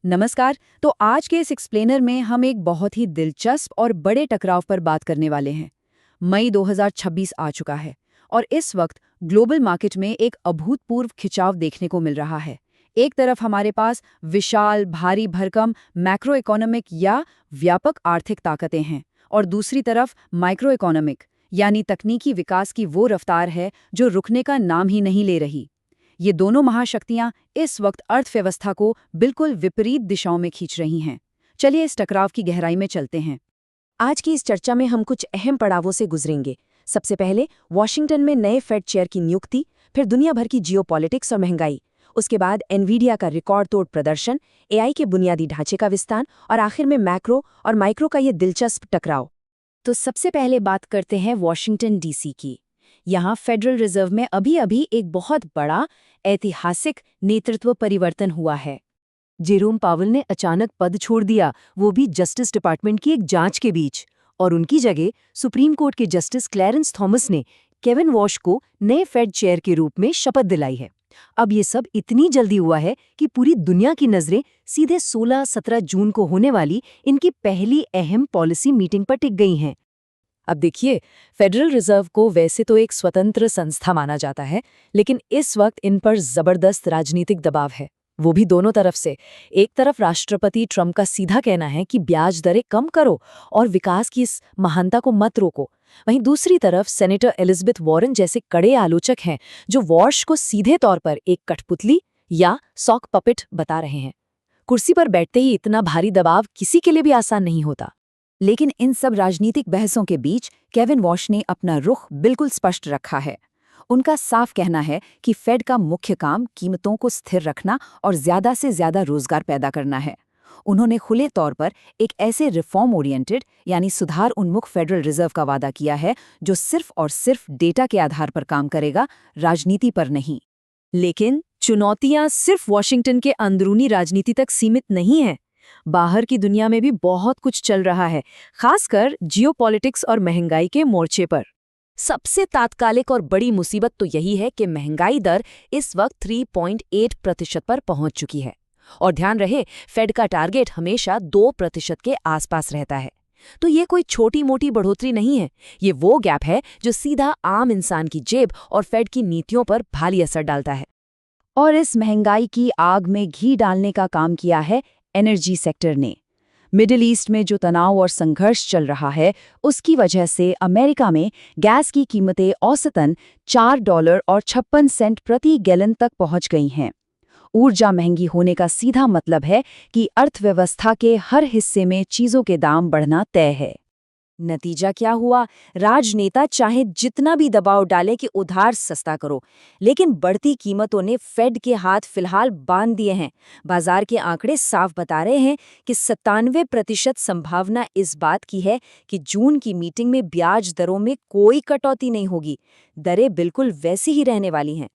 नमस्कार। तो आज के इस एक्सप्लेनर में हम एक बहुत ही दिलचस्प और बड़े टकराव पर बात करने वाले हैं। मई 2026 आ चुका है और इस वक्त ग्लोबल मार्केट में एक अभूतपूर्व खिंचाव देखने को मिल रहा है। एक तरफ हमारे पास विशाल भारी भरकम मैक्रो इकोनॉमिक या व्यापक आर्थिक ताकतें हैं और दूसरी तरफ माइक्रो इकोनॉमिक यानी तकनीकी विकास की वो रफ्तार है जो रुकने का नाम ही नहीं ले रही। ये दोनों महाशक्तियां इस वक्त अर्थव्यवस्था को बिल्कुल विपरीत दिशाओं में खींच रही हैं। चलिए इस टकराव की गहराई में चलते हैं। आज की इस चर्चा में हम कुछ अहम पड़ावों से गुजरेंगे। सबसे पहले वॉशिंगटन में नए फेड चेयर की नियुक्ति, फिर दुनिया भर की जियोपॉलिटिक्स और महंगाई, उसके बाद एनवीडिया का रिकॉर्ड तोड़ प्रदर्शन, एआई के बुनियादी ढांचे का विस्तार और आखिर में मैक्रो और माइक्रो का ये दिलचस्प टकराव। तो सबसे पहले बात करते हैं वॉशिंगटन डीसी की। यहाँ फेडरल रिजर्व में अभी-अभी एक बहुत बड़ा ऐतिहासिक नेतृत्व परिवर्तन हुआ है। जेरोम पावेल ने अचानक पद छोड़ दिया, वो भी जस्टिस डिपार्टमेंट की एक जांच के बीच, और उनकी जगह सुप्रीम कोर्ट के जस्टिस क्लैरेंस थॉमस ने केविन वॉश को नए फेड चेयर के रूप में शपथ दिलाई है। अब ये सब इतनी जल्दी हुआ है कि पूरी दुनिया की नजरें सीधे 16-17 जून को होने वाली इनकी पहली अहम पॉलिसी मीटिंग पर टिक गई हैं। अब देखिए, फेडरल रिजर्व को वैसे तो एक स्वतंत्र संस्था माना जाता है, लेकिन इस वक्त इन पर जबरदस्त राजनीतिक दबाव है, वो भी दोनों तरफ से। एक तरफ राष्ट्रपति ट्रंप का सीधा कहना है कि ब्याज दरें कम करो और विकास की इस महानता को मत रोको। वहीं दूसरी तरफ सेनेटर एलिजाबेथ वॉरेन जैसे कड़े आलोचक हैं जो वॉश को सीधे तौर पर एक कठपुतली या सॉक पपेट बता रहे हैं। कुर्सी पर बैठते ही इतना भारी दबाव किसी के लिए भी आसान नहीं होता। लेकिन इन सब राजनीतिक बहसों के बीच केविन वॉश ने अपना रुख बिल्कुल स्पष्ट रखा है। उनका साफ कहना है कि फेड का मुख्य काम कीमतों को स्थिर रखना और ज्यादा से ज्यादा रोजगार पैदा करना है। उन्होंने खुले तौर पर एक ऐसे रिफॉर्म ओरिएंटेड यानी सुधार उन्मुख फेडरल रिजर्व का वादा किया है जो सिर्फ और सिर्फ डेटा के आधार पर काम करेगा, राजनीति पर नहीं। लेकिन चुनौतियां सिर्फ वॉशिंगटन के अंदरूनी राजनीति तक सीमित नहीं हैं। बाहर की दुनिया में भी बहुत कुछ चल रहा है, खासकर जियोपॉलिटिक्स और महंगाई के मोर्चे पर। सबसे तात्कालिक और बड़ी मुसीबत तो यही है कि महंगाई दर इस वक्त 3.8% पर पहुंच चुकी है, और ध्यान रहे फेड का टारगेट हमेशा 2% के आसपास रहता है। तो ये कोई छोटी मोटी बढ़ोतरी नहीं है, ये वो गैप है जो सीधा आम इंसान की जेब और फेड की नीतियों पर भारी असर डालता है। और इस महंगाई की आग में घी डालने का काम किया है एनर्जी सेक्टर ने। मिडिल ईस्ट में जो तनाव और संघर्ष चल रहा है, उसकी वजह से अमेरिका में गैस की कीमतें औसतन $4.56 प्रति गैलन तक पहुंच गई हैं। ऊर्जा महंगी होने का सीधा मतलब है कि अर्थव्यवस्था के हर हिस्से में चीजों के दाम बढ़ना तय है। नतीजा क्या हुआ? राजनेता चाहे जितना भी दबाव डाले कि उधार सस्ता करो, लेकिन बढ़ती कीमतों ने फेड के हाथ फिलहाल बांध दिए हैं। बाजार के आंकड़े साफ बता रहे हैं कि 97% संभावना इस बात की है कि जून की मीटिंग में ब्याज दरों में कोई कटौती नहीं होगी। दरें बिल्कुल वैसी ही रहने वाली हैं।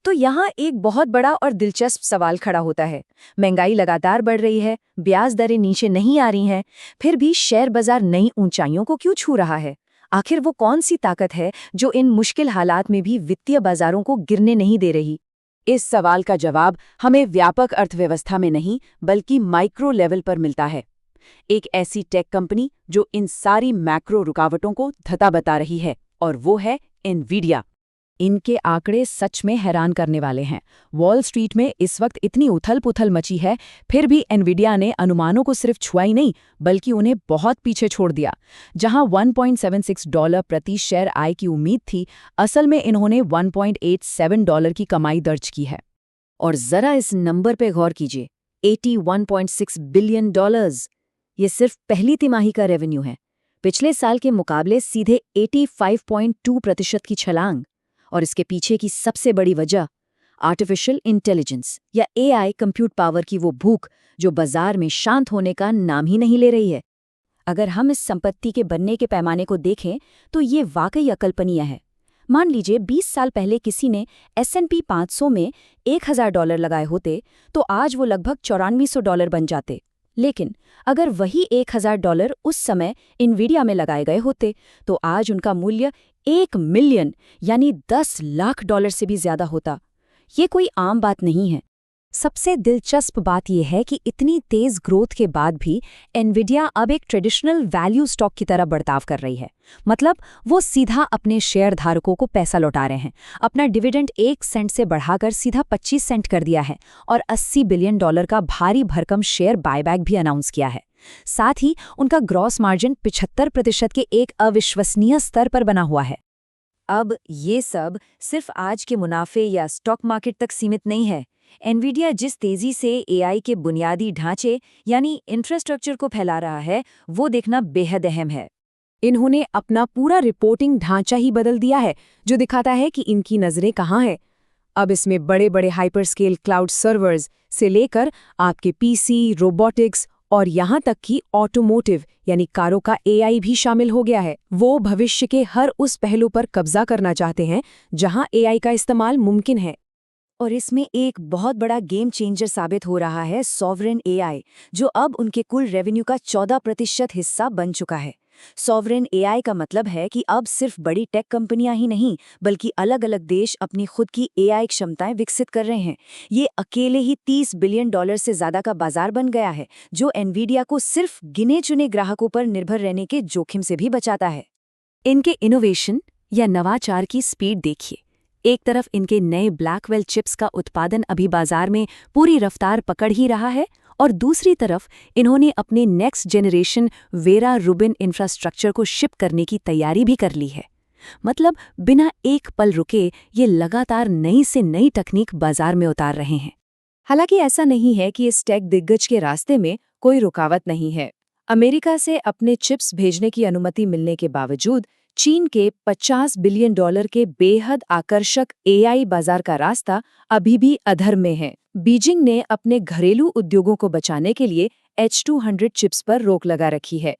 तो यहाँ एक बहुत बड़ा और दिलचस्प सवाल खड़ा होता है। महंगाई लगातार बढ़ रही है, ब्याज दरें नीचे नहीं आ रही हैं, फिर भी शेयर बाजार नई ऊंचाइयों को क्यों छू रहा है? आखिर वो कौन सी ताकत है जो इन मुश्किल हालात में भी वित्तीय बाजारों को गिरने नहीं दे रही? इस सवाल का जवाब हमें व्यापक अर्थव्यवस्था में नहीं, बल्कि माइक्रो लेवल पर मिलता है। एक ऐसी टेक कंपनी जो इन सारी मैक्रो रुकावटों को धता बता रही है, और वो है एनवीडिया। इनके आंकड़े सच में हैरान करने वाले हैं। वॉल स्ट्रीट में इस वक्त इतनी उथल-पुथल मची है, फिर भी एनवीडिया ने अनुमानों को सिर्फ छुआ ही नहीं, बल्कि उन्हें बहुत पीछे छोड़ दिया। जहां $1.76 प्रति शेयर आय की उम्मीद थी, असल में इन्होंने $1.87 की कमाई दर्ज की है। और जरा इस नंबर पे गौर कीजिए, $81.6 बिलियन। ये सिर्फ पहली तिमाही का रेवेन्यू है। पिछले साल के मुकाबले सीधे 85.2% की छलांग। और इसके पीछे की सबसे बड़ी वजह आर्टिफिशियल इंटेलिजेंस या एआई कंप्यूट पावर की वो भूख जो बाजार में शांत होने का नाम ही नहीं ले रही है। अगर हम इस संपत्ति के बनने के पैमाने को देखें तो ये वाकई अकल्पनीय है। मान लीजिए 20 साल पहले किसी ने S&P 500 में $1000 लगाए होते तो आज वो लगभग $9400 बन जाते। लेकिन अगर वही $1000 उस समय इनवीडिया में लगाए गए होते तो आज उनका मूल्य 1 मिलियन यानी $10 लाख से भी ज्यादा होता। ये कोई आम बात नहीं है। सबसे दिलचस्प बात यह है कि इतनी तेज ग्रोथ के बाद भी एनविडिया अब एक ट्रेडिशनल वैल्यू स्टॉक की तरह बर्ताव कर रही है। मतलब वो सीधा अपने शेयर धारकों को पैसा लौटा रहे हैं। अपना डिविडेंड 1 सेंट से बढ़ाकर सीधा 25 सेंट कर दिया है और $80 बिलियन का भारी भरकम शेयर बायबैक भी अनाउंस किया है। साथ ही उनका ग्रॉस मार्जिन 75% के एक अविश्वसनीय स्तर पर बना हुआ है। अब ये सब सिर्फ आज के मुनाफे या स्टॉक मार्केट तक सीमित नहीं है। एनविडिया जिस तेजी से एआई के बुनियादी ढांचे यानी इंफ्रास्ट्रक्चर को फैला रहा है, वो देखना बेहद अहम है। इन्होंने अपना पूरा रिपोर्टिंग ढांचा ही बदल दिया है, जो दिखाता है कि इनकी नज़रें कहाँ हैं। अब इसमें बड़े बड़े हाइपरस्केल क्लाउड सर्वर्स से लेकर आपके पीसी, रोबोटिक्स और यहाँ तक कि ऑटोमोटिव यानी कारों का एआई भी शामिल हो गया है। वो भविष्य के हर उस पहलू पर कब्जा करना चाहते हैं जहां एआई का इस्तेमाल मुमकिन है। और इसमें एक बहुत बड़ा गेम चेंजर साबित हो रहा है सॉवरेन एआई, जो अब उनके कुल रेवेन्यू का 14% हिस्सा बन चुका है। सॉवरेन एआई का मतलब है कि अब सिर्फ बड़ी टेक कंपनियां ही नहीं, बल्कि अलग अलग देश अपनी खुद की एआई क्षमताएं विकसित कर रहे हैं। ये अकेले ही $30 बिलियन से ज्यादा का बाजार बन गया है, जो एनविडिया को सिर्फ गिने चुने ग्राहकों पर निर्भर रहने के जोखिम से भी बचाता है। इनके इनोवेशन या नवाचार की स्पीड देखिए। एक तरफ इनके नए ब्लैकवेल चिप्स का उत्पादन अभी बाजार में पूरी रफ्तार पकड़ ही रहा है, और दूसरी तरफ इन्होंने अपने next generation vera Rubin infrastructure को शिप करने की तैयारी भी कर ली है। मतलब बिना एक पल रुके ये लगातार नई से नई तकनीक बाजार में उतार रहे हैं। हालांकि ऐसा नहीं है कि इस टेक दिग्गज के रास्ते में कोई रुकावट नहीं है। अमेरिका से अपने चिप्स भेजने की अनुमति मिलने के बावजूद चीन के $50 बिलियन के बेहद आकर्षक एआई बाजार का रास्ता अभी भी अधर में है। बीजिंग ने अपने घरेलू उद्योगों को बचाने के लिए H200 चिप्स पर रोक लगा रखी है,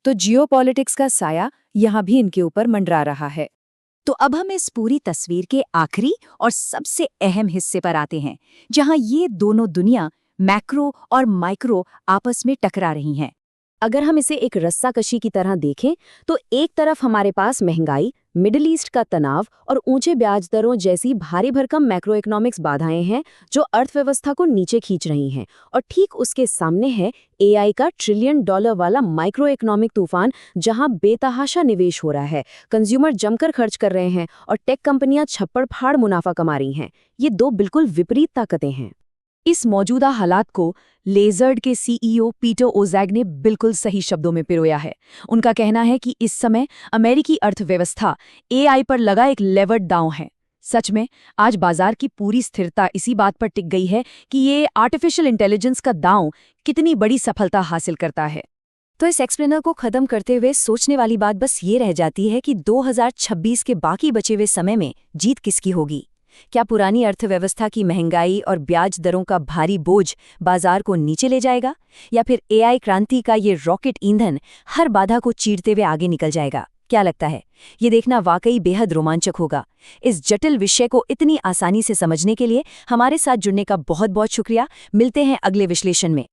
तो जियोपॉलिटिक्स का साया यहाँ भी इनके ऊपर मंडरा रहा है। तो अब हम इस पूरी तस्वीर के आखिरी और सबसे अहम हिस्से पर आते हैं, जहां ये दोनों दुनिया मैक्रो और माइक्रो आपस में टकरा रही हैं। अगर हम इसे एक रस्साकशी की तरह देखें तो एक तरफ हमारे पास महंगाई, मिडिल ईस्ट का तनाव और ऊंचे ब्याज दरों जैसी भारी भरकम मैक्रो इकोनॉमिक्स बाधाएं हैं जो अर्थव्यवस्था को नीचे खींच रही हैं, और ठीक उसके सामने है एआई का $1 ट्रिलियन वाला माइक्रो इकोनॉमिक तूफान, जहां बेतहाशा निवेश हो रहा है, कंज्यूमर जमकर खर्च कर रहे हैं और टेक कंपनियां छप्पड़ फाड़ मुनाफा कमा रही हैं। ये दो बिल्कुल विपरीत ताकतें हैं। इस मौजूदा हालात को लेजर्ड के सीईओ पीटर ओजैग ने बिल्कुल सही शब्दों में पिरोया है। उनका कहना है कि इस समय अमेरिकी अर्थव्यवस्था एआई पर लगा एक लेवर्ड दांव है। सच में आज बाजार की पूरी स्थिरता इसी बात पर टिक गई है कि ये आर्टिफिशियल इंटेलिजेंस का दांव कितनी बड़ी सफलता हासिल करता है। तो इस एक्सप्लेनर को खत्म करते हुए सोचने वाली बात बस ये रह जाती है कि 2026 के बाकी बचे हुए समय में जीत किसकी होगी? क्या पुरानी अर्थव्यवस्था की महंगाई और ब्याज दरों का भारी बोझ बाजार को नीचे ले जाएगा, या फिर एआई क्रांति का ये रॉकेट ईंधन हर बाधा को चीरते हुए आगे निकल जाएगा? क्या लगता है? ये देखना वाकई बेहद रोमांचक होगा। इस जटिल विषय को इतनी आसानी से समझने के लिए हमारे साथ जुड़ने का बहुत बहुत शुक्रिया। मिलते हैं अगले विश्लेषण में।